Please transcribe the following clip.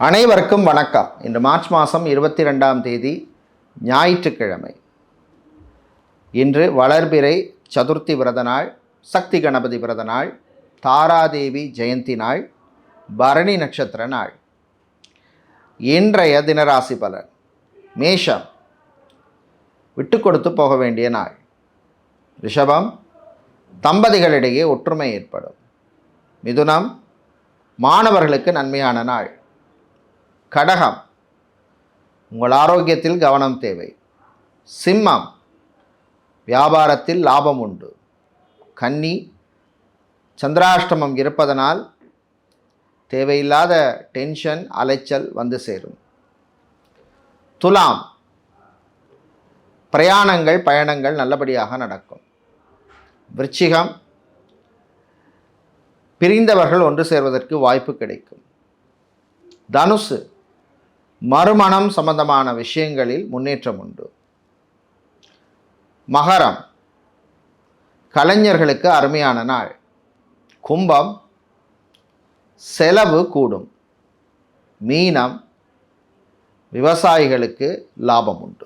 அனைவருக்கும் வணக்கம். இன்று மார்ச் மாதம் 22ஆம் தேதி ஞாயிற்றுக்கிழமை. இன்று வளர்பிறை சதுர்த்தி விரத நாள், சக்தி கணபதி விரத நாள், தாராதேவி ஜெயந்தி நாள், பரணி நட்சத்திர நாள். இன்றைய தினராசி பலன். மேஷம், விட்டு கொடுத்து போக வேண்டிய நாள். ரிஷபம், தம்பதிகளிடையே ஒற்றுமை ஏற்படும். மிதுனம், மாணவர்களுக்கு நன்மையான நாள். கடகம், உங்கள் ஆரோக்கியத்தில் கவனம் தேவை. சிம்மம், வியாபாரத்தில் லாபம் உண்டு. கன்னி, சந்திராஷ்டமம் இருப்பதனால் தேவையில்லாத டென்ஷன் அலைச்சல் வந்து சேரும். துலாம், பிரயாணங்கள் பயணங்கள் நல்லபடியாக நடக்கும். விருச்சிகம், பிரிந்தவர்கள் ஒன்று சேர்வதற்கு வாய்ப்பு கிடைக்கும். தனுசு, மறுமணம் சம்பந்தமான விஷயங்களில் முன்னேற்றம் உண்டு. மகரம், கலைஞர்களுக்கு அருமையான நாள். கும்பம், செலவு கூடும். மீனம், விவசாயிகளுக்கு லாபம் உண்டு.